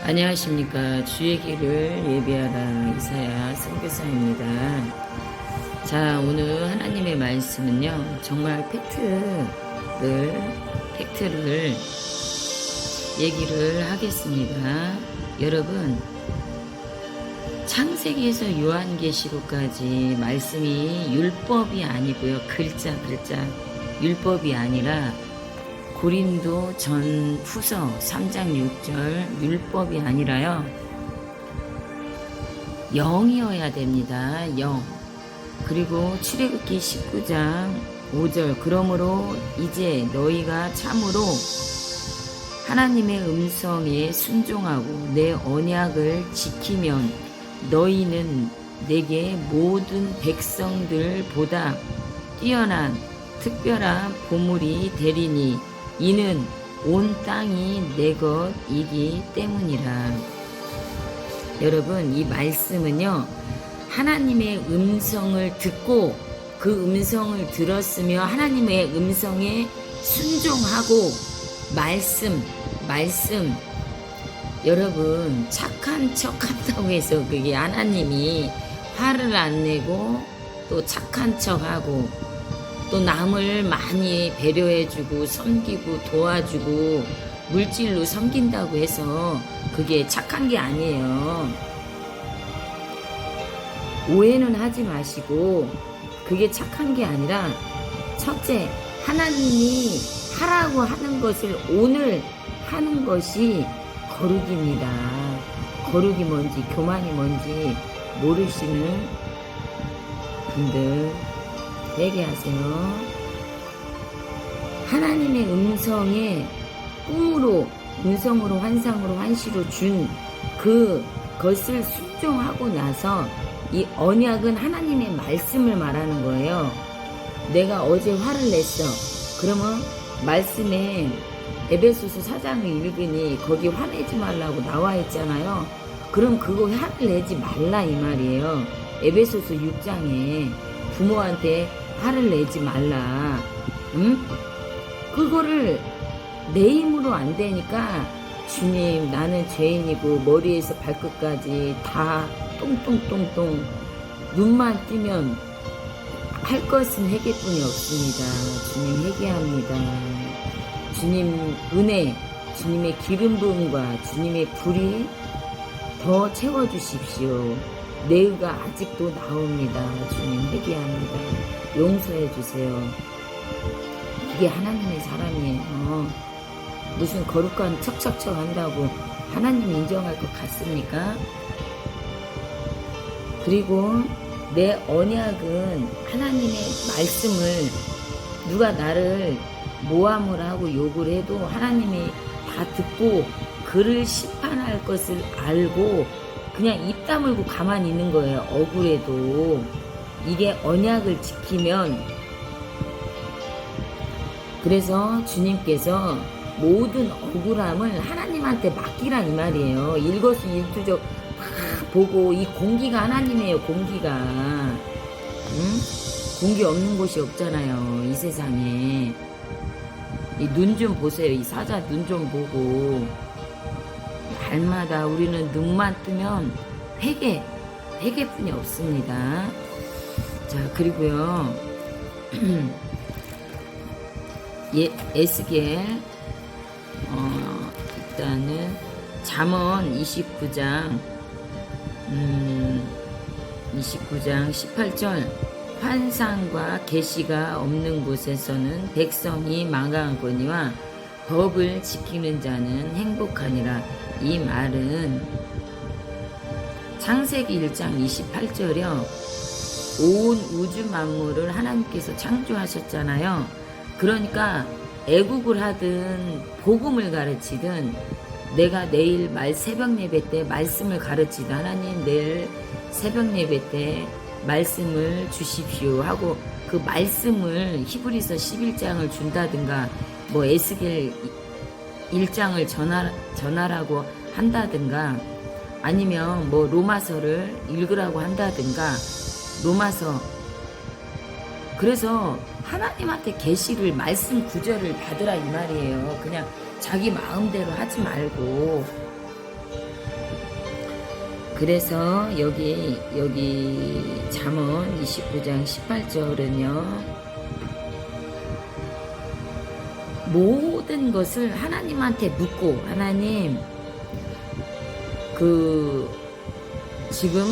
안녕하십니까. 주의 길을 예비하라 이사야 선교사입니다. 자, 오늘 하나님의 말씀은요, 정말 팩트를 얘기를 하겠습니다. 여러분, 창세기에서 요한계시록까지 말씀이 율법이 아니고요, 글자 율법이 아니라 고린도 전후서 3장 6절 율법이 아니라요, 영이어야 됩니다. 영. 그리고 출애굽기 19장 5절 그러므로 이제 너희가 참으로 하나님의 음성에 순종하고 내 언약을 지키면 너희는 내게 모든 백성들보다 뛰어난 특별한 보물이 되리니 이는 온 땅이 내 것이기 때문이라. 여러분, 이 말씀은요, 하나님의 음성을 듣고 그 음성을 들었으며 하나님의 음성에 순종하고 말씀 여러분, 착한 척 한다고 해서 그게 하나님이 화를 안 내고 또 착한 척하고 또 남을 많이 배려해주고 섬기고 도와주고 물질로 섬긴다고 해서 그게 착한 게 아니에요. 오해는 하지 마시고, 그게 착한 게 아니라 첫째, 하나님이 하라고 하는 것을 오늘 하는 것이 거룩입니다. 거룩이 뭔지 교만이 뭔지 모르시는 분들 회개하세요. 하나님의 음성에 음성으로 환상으로 환시로 준 그것을 순종하고 나서 이 언약은 하나님의 말씀을 말하는 거예요. 내가 어제 화를 냈어. 그러면 말씀에 에베소서 4장을 읽으니 거기 화내지 말라고 나와 있잖아요. 그럼 그거 화를 내지 말라 이 말이에요. 에베소서 6장에 부모한테 화를 내지 말라. 응? 그거를 내 힘으로 안 되니까 주님, 나는 죄인이고 머리에서 발끝까지 다 똥똥똥똥 눈만 뜨면 할 것은 회개뿐이 없습니다. 주님, 회개합니다. 주님 은혜, 주님의 기름 부음과 주님의 불이 더 채워주십시오. 내 의가 아직도 나옵니다. 주님, 회개합니다. 용서해 주세요. 이게 하나님의 사람이에요. 무슨 거룩한 척척척 한다고 하나님 인정할 것 같습니까? 그리고 내 언약은 하나님의 말씀을, 누가 나를 모함을 하고 욕을 해도 하나님이 다 듣고 그를 심판할 것을 알고 그냥 입 다물고 가만히 있는 거예요. 억울해도. 이게 언약을 지키면. 그래서 주님께서 모든 억울함을 하나님한테 맡기란 이 말이에요. 일거수일투족 다 보고, 이 공기가 하나님이에요. 공기가. 응? 공기 없는 곳이 없잖아요, 이 세상에. 이 눈 좀 보세요. 이 사자 눈 좀 보고. 날마다 우리는 눈만 뜨면 회개뿐이 없습니다. 자, 그리고요, 에스겔, 일단은 잠언 29장 18절 환상과 계시가 없는 곳에서는 백성이 망하거니와 법을 지키는 자는 행복하니라. 이 말은 창세기 1장 28절이요. 온 우주 만물을 하나님께서 창조하셨잖아요. 그러니까 애국을 하든 복음을 가르치든, 내가 내일 새벽 예배 때 말씀을 가르치든, 하나님 내일 새벽 예배 때 말씀을 주십시오 하고 그 말씀을 히브리서 11장을 준다든가, 뭐 에스겔 1장을 전하라고 한다든가, 아니면 뭐 로마서를 읽으라고 한다든가, 로마서. 그래서 하나님한테 계시를, 말씀 구절을 받으라 이 말이에요. 그냥 자기 마음대로 하지 말고. 그래서 여기 잠언 29장 18절은요. 모든 것을 하나님한테 묻고, 하나님 지금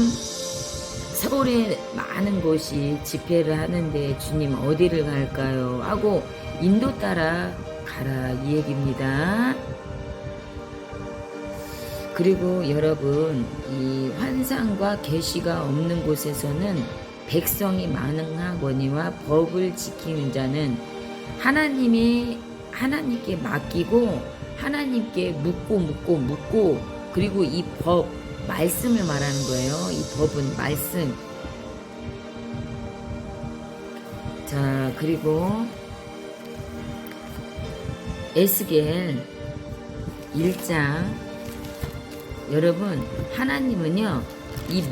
서울에 많은 곳이 집회를 하는데 주님 어디를 갈까요? 하고 인도 따라 가라 이 얘기입니다. 그리고 여러분, 이 환상과 계시가 없는 곳에서는 백성이 만응하거니와 법을 지키는 자는 하나님께 맡기고 하나님께 묻고 그리고 이 법 말씀을 말하는 거예요. 이 법은 말씀. 자, 그리고 에스겔 1장, 여러분, 하나님은요, 이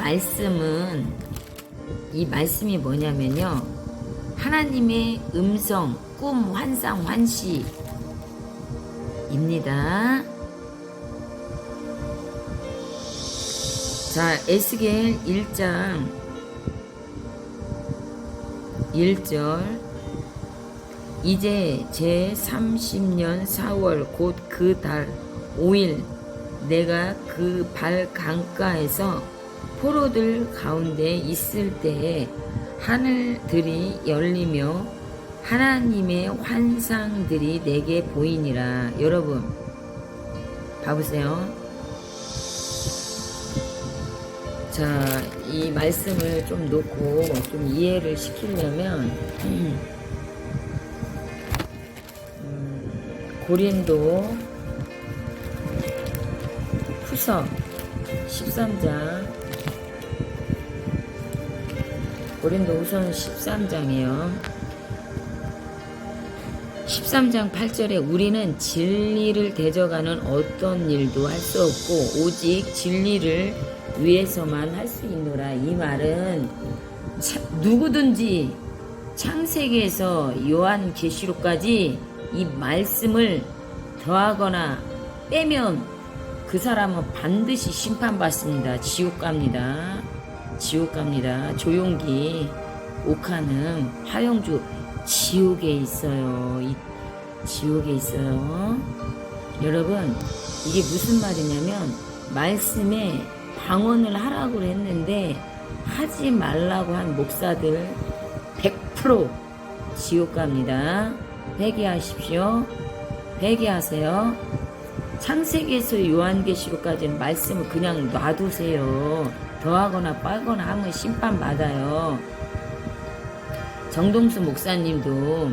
말씀이 뭐냐면요, 하나님의 음성, 꿈, 환상, 환시입니다. 자, 에스겔 1장 1절, 이제 제 30년 4월 곧 그 달 5일 내가 그 발 강가에서 포로들 가운데 있을 때에 하늘들이 열리며 하나님의 환상들이 내게 보이니라. 여러분 봐보세요. 자, 이 말씀을 좀 놓고 좀 이해를 시키려면 고린도 후서 13장, 고린도 후서는 13장이에요. 13장 8절에 우리는 진리를 대적하는 어떤 일도 할 수 없고 오직 진리를 위해서만 할 수 있노라. 이 말은 누구든지 창세기에서 요한계시록까지 이 말씀을 더하거나 빼면 그 사람은 반드시 심판받습니다. 지옥 갑니다. 조용기, 옥하는, 화영주 지옥에 있어요. 지옥에 있어요. 여러분, 이게 무슨 말이냐면 말씀에 방언을 하라고 했는데 하지 말라고 한 목사들 100% 지옥 갑니다. 회개하십시오. 회개하세요. 창세기에서 요한계시록까지는 말씀을 그냥 놔두세요. 더하거나 빨거나 하면 심판받아요. 정동수 목사님도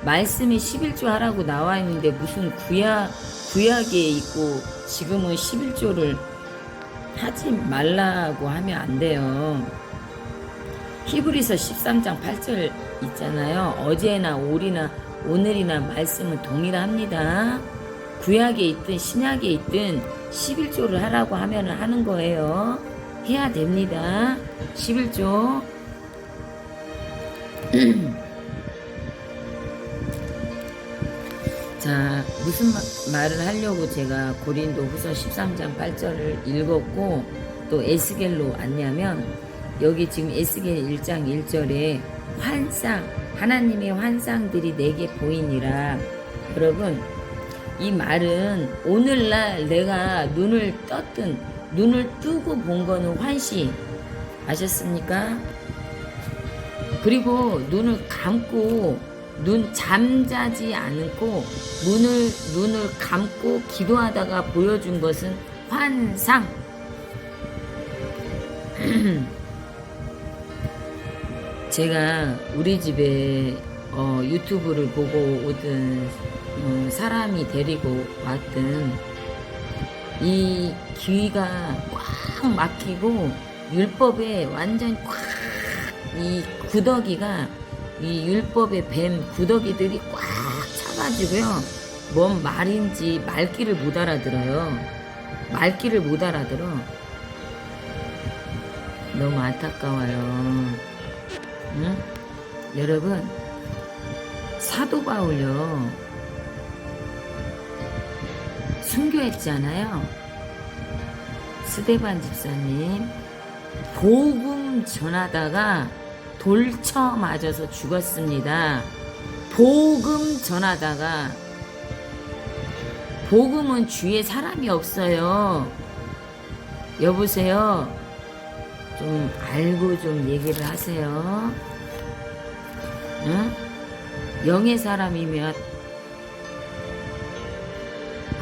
말씀이 11조 하라고 나와 있는데 무슨 구약에 있고 지금은 11조를 하지 말라고 하면 안 돼요. 히브리서 13장 8절 있잖아요. 어제나 오늘이나 말씀은 동일합니다. 구약에 있든 신약에 있든 11조를 하라고 하면 하는 거예요. 해야 됩니다. 11조. 자, 무슨 말을 하려고 제가 고린도 후서 13장 8절을 읽었고 또 에스겔로 왔냐면, 여기 지금 에스겔 1장 1절에 환상, 하나님의 환상들이 내게 보이니라. 여러분, 이 말은 오늘날 내가 눈을 뜨고 본 거는 환시, 아셨습니까? 그리고 눈을 감고 잠자지 않고 눈을 감고 기도하다가 보여준 것은 환상. 제가 우리 집에 유튜브를 보고 오든 사람이 데리고 왔든 이 귀가 꽉 막히고 율법에 완전 꽉 이 구더기가, 이 율법의 뱀 구더기들이 꽉 차가지고요, 뭔 말인지 말귀를 못 알아들어요. 너무 안타까워요. 응? 여러분, 사도 바울요 스데반 집사님 복음 전하다가 돌쳐 맞아서 죽었습니다. 복음 전하다가. 복음은 주위에 사람이 없어요. 여보세요. 좀 알고 좀 얘기를 하세요. 응? 영의 사람이면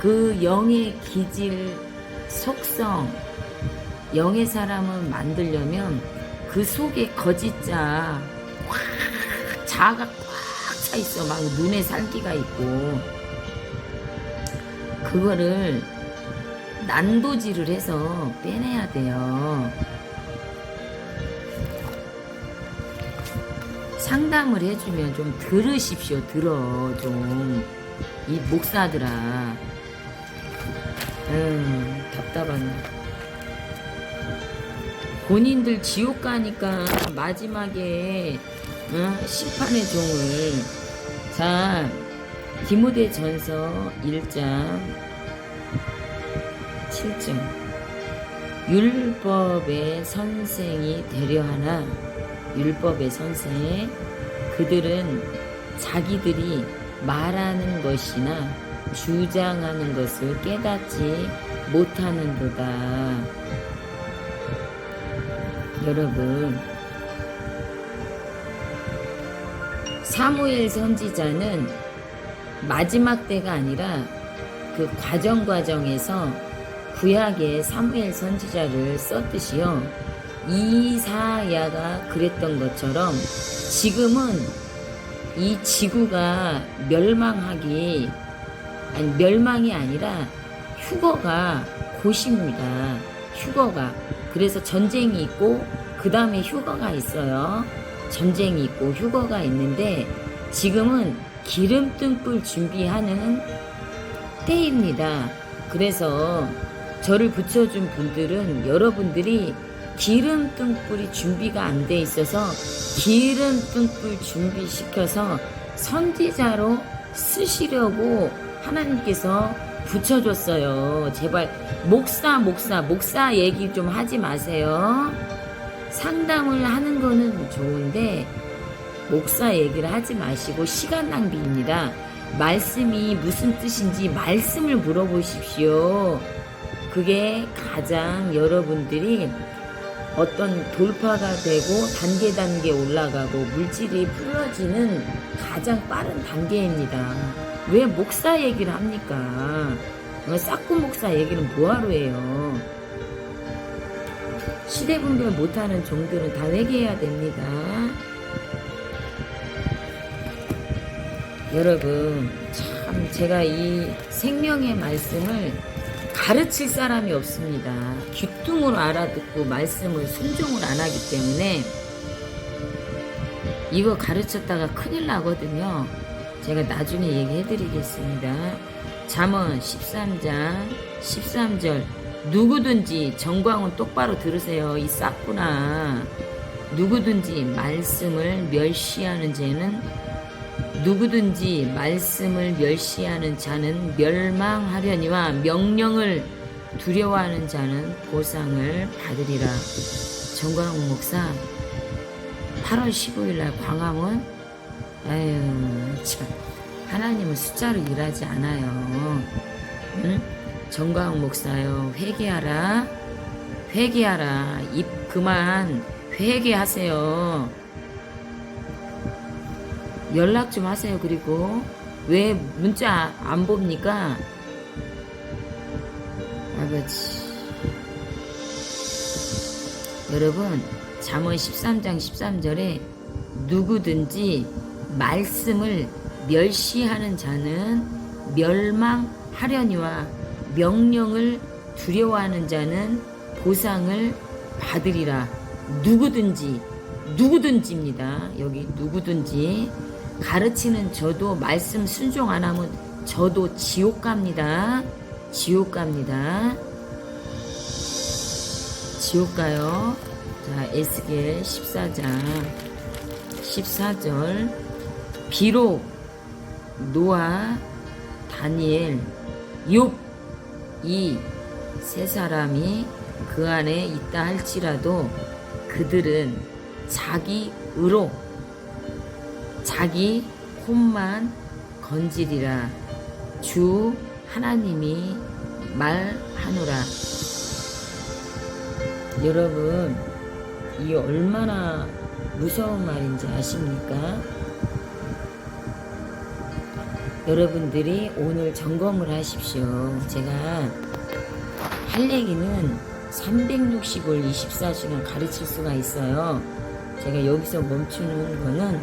그 영의 기질, 속성, 영의 사람을 만들려면 그 속에 거짓자, 자아가 꽉 차 있어. 막 눈에 살기가 있고. 그거를 난도질을 해서 빼내야 돼요. 상담을 해주면 좀 들으십시오. 들어 좀. 이 목사들아. 답답하네. 본인들 지옥 가니까 마지막에 심판의 종을. 자, 디모데전서 1장 7절. 율법의 선생이 되려하나, 율법의 선생, 그들은 자기들이 말하는 것이나 주장하는 것을 깨닫지 못하는도다. 여러분, 사무엘 선지자는 마지막 때가 아니라 그 과정에서 구약의 사무엘 선지자를 썼듯이요, 이사야가 그랬던 것처럼 지금은 이 지구가 멸망이 아니라 휴거가 곧입니다. 휴거가. 그래서 전쟁이 있고 그 다음에 휴거가 있어요. 전쟁이 있고 휴거가 있는데 지금은 기름 등불 준비하는 때입니다. 그래서 저를 붙여준 분들은 여러분들이 기름 등불이 준비가 안 돼 있어서 기름 등불 준비시켜서 선지자로 쓰시려고 하나님께서 붙여줬어요. 제발 목사 얘기 좀 하지 마세요. 상담을 하는 거는 좋은데 목사 얘기를 하지 마시고 시간 낭비입니다. 말씀이 무슨 뜻인지 말씀을 물어보십시오. 그게 가장 여러분들이 어떤 돌파가 되고 단계 올라가고 물질이 풀어지는 가장 빠른 단계입니다. 왜 목사 얘기를 합니까? 싹구 목사 얘기는 뭐하러 해요? 시대분별 못하는 종들은 다 회개해야 됩니다. 여러분, 참 제가 이 생명의 말씀을 가르칠 사람이 없습니다. 귀뚱으로 알아듣고 말씀을 순종을 안 하기 때문에 이거 가르쳤다가 큰일 나거든요. 제가 나중에 얘기해 드리겠습니다. 잠언 13장 13절. 누구든지, 정광훈 똑바로 들으세요. 이 싹구나. 누구든지 말씀을 멸시하는 자는 멸망하려니와 명령을 두려워하는 자는 보상을 받으리라. 정광훈 목사 8월 15일날 광화문. 아유 참, 하나님은 숫자로 일하지 않아요. 응? 정광훈 목사요, 회개하라. 입 그만 회개하세요. 연락 좀 하세요. 그리고 왜 문자 안 봅니까? 아버지. 여러분, 잠언 13장 13절에 누구든지 말씀을 멸시하는 자는 멸망하려니와 명령을 두려워하는 자는 보상을 받으리라. 누구든지입니다. 여기 누구든지. 가르치는 저도 말씀 순종 안 하면 저도 지옥 갑니다. 지옥 가요. 자, 에스겔 14장 14절. 비록 노아, 다니엘, 욥 이 세 사람이 그 안에 있다 할지라도 그들은 자기 의로 자기 혼만 건지리라 주 하나님이 말하노라. 여러분, 이 얼마나 무서운 말인지 아십니까? 여러분들이 오늘 점검을 하십시오. 제가 할 얘기는 365일 24시간 가르칠 수가 있어요. 제가 여기서 멈추는 거는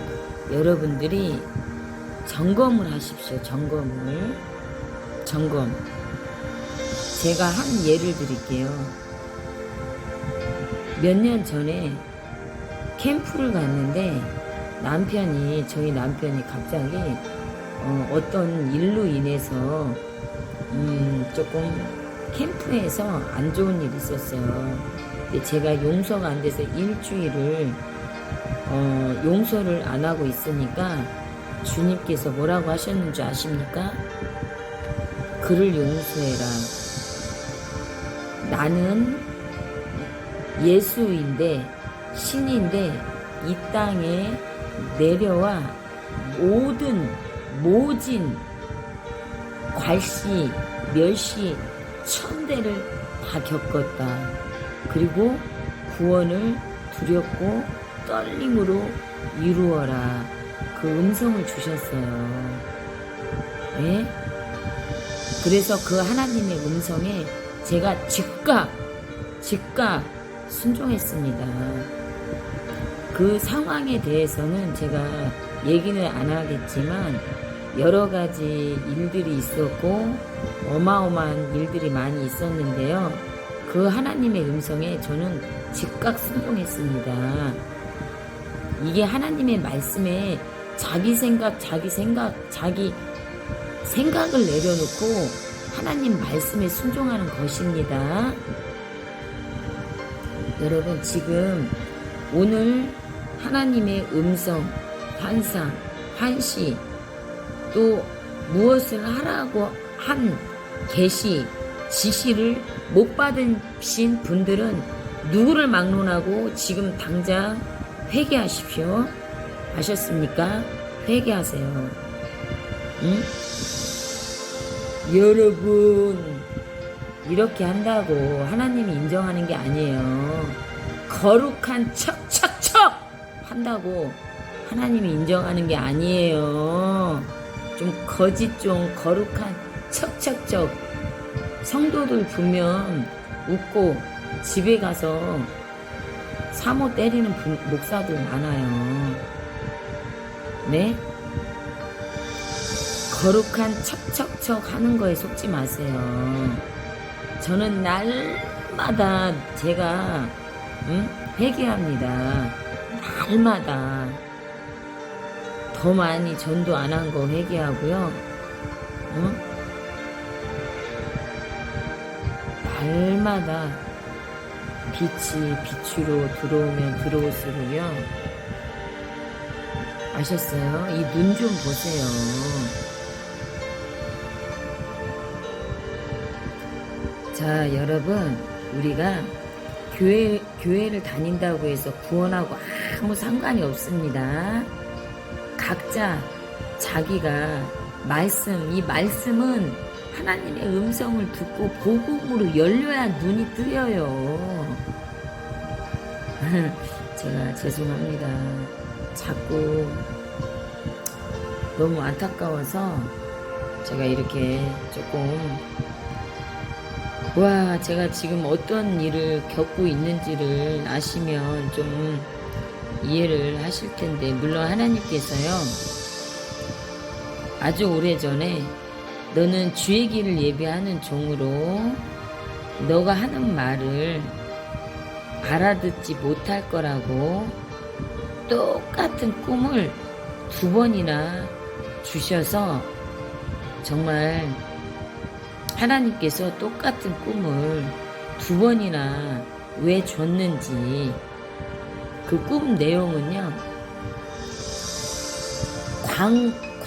여러분들이 점검을 하십시오. 점검. 제가 한 예를 드릴게요. 몇 년 전에 캠프를 갔는데 저희 남편이 갑자기 어떤 일로 인해서 조금 캠프에서 안 좋은 일이 있었어요. 근데 제가 용서가 안 돼서 일주일을 용서를 안 하고 있으니까 주님께서 뭐라고 하셨는지 아십니까? 그를 용서해라. 나는 예수인데 신인데 이 땅에 내려와 모진 괄시, 멸시, 천대를 다 겪었다. 그리고 구원을 두렵고 떨림으로 이루어라. 그 음성을 주셨어요. 네? 그래서 그 하나님의 음성에 제가 즉각 순종했습니다. 그 상황에 대해서는 제가 얘기는 안 하겠지만 여러 가지 일들이 있었고 어마어마한 일들이 많이 있었는데요. 그 하나님의 음성에 저는 즉각 순종했습니다. 이게 하나님의 말씀에 자기 생각을 내려놓고 하나님 말씀에 순종하는 것입니다. 여러분, 지금 오늘 하나님의 음성, 환상, 환시, 또 무엇을 하라고 한 계시, 지시를 못 받으신 분들은 누구를 막론하고 지금 당장 회개하십시오. 아셨습니까? 회개하세요. 응? 여러분, 이렇게 한다고 하나님이 인정하는 게 아니에요. 거룩한 척척척 한다고 하나님이 인정하는 게 아니에요. 좀 거룩한 척척척 성도들 보면 웃고 집에 가서 사모 때리는 목사들 많아요. 네? 거룩한 척척척 하는 거에 속지 마세요. 저는 날마다 제가 회개합니다. 날마다 더 많이 전도 안 한 거 회개하고요. 날마다 빛이 빛으로 들어오면 들어올수록요. 아셨어요? 이 눈 좀 보세요. 자, 여러분, 우리가 교회를 다닌다고 해서 구원하고 아무 상관이 없습니다. 각자 자기가 이 말씀은 하나님의 음성을 듣고 복음으로 열려야 눈이 뜨여요. 제가 죄송합니다. 자꾸 너무 안타까워서 제가 이렇게 조금 제가 지금 어떤 일을 겪고 있는지를 아시면 좀 이해를 하실 텐데, 물론 하나님께서요, 아주 오래전에 너는 주의 길을 예비하는 종으로 너가 하는 말을 알아듣지 못할 거라고 똑같은 꿈을 2번이나 주셔서, 정말 하나님께서 똑같은 꿈을 2번이나 왜 줬는지, 그 꿈 내용은요,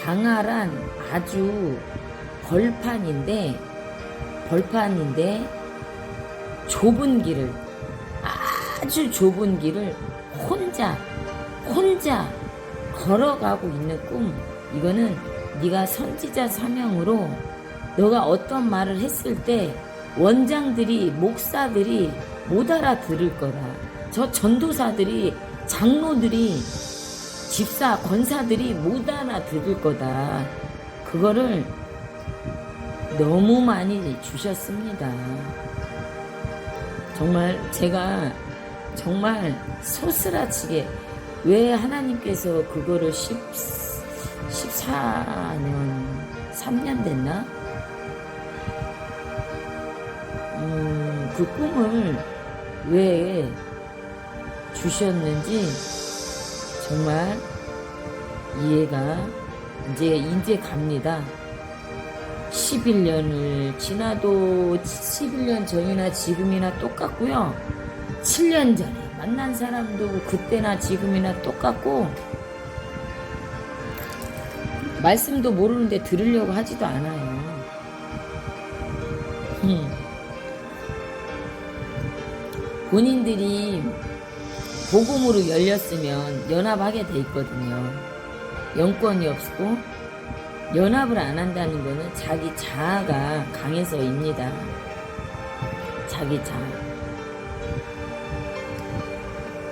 광활한 아주 벌판인데 좁은 길을, 아주 좁은 길을 혼자 걸어가고 있는 꿈. 이거는 네가 선지자 사명으로 너가 어떤 말을 했을 때 원장들이, 목사들이 못 알아들을 거다. 저 전도사들이, 장로들이, 집사, 권사들이 못 알아들을 거다. 그거를 너무 많이 주셨습니다. 정말 제가 정말 소스라치게, 왜 하나님께서 그거를 14년, 3년 됐나? 그 꿈을 왜 주셨는지 정말 이해가 이제 갑니다. 11년을 지나도 11년 전이나 지금이나 똑같고요. 7년 전에 만난 사람도 그때나 지금이나 똑같고, 말씀도 모르는데 들으려고 하지도 않아요. 본인들이 복음으로 열렸으면 연합하게 돼 있거든요. 영권이 없고 연합을 안 한다는 거는 자기 자아가 강해서입니다. 자기 자아.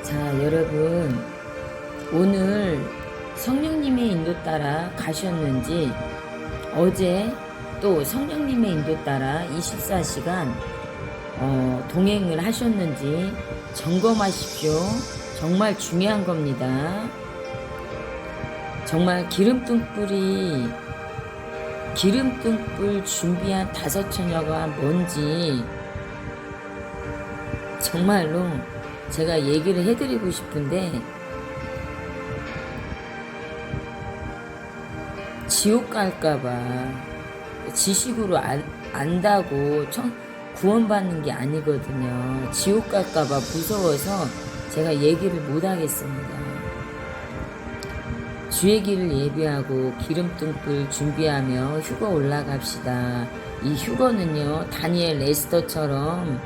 자, 여러분, 오늘 성령님의 인도 따라 가셨는지, 어제 또 성령님의 인도 따라 24시간 동행을 하셨는지 점검하십시오. 정말 중요한 겁니다. 정말 기름등불 준비한 5처녀가 뭔지 정말로 제가 얘기를 해드리고 싶은데, 지옥 갈까봐 지식으로 안다고 구원받는 게 아니거든요. 지옥 갈까봐 무서워서 제가 얘기를 못하겠습니다. 주의 길을 예비하고 기름등불 준비하며 휴거 올라갑시다. 이 휴거는요, 다니엘 에스더처럼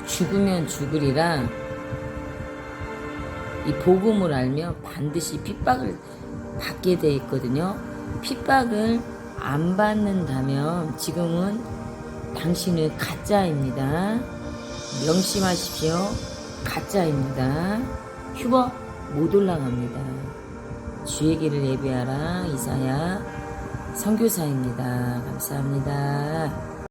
죽으면 죽으리라, 이 복음을 알면 반드시 핍박을 받게 돼 있거든요. 핍박을 안 받는다면 지금은 당신은 가짜입니다. 명심하십시오. 가짜입니다. 휴거 못 올라갑니다. 주의 길을 예비하라. 이사야 선교사입니다. 감사합니다.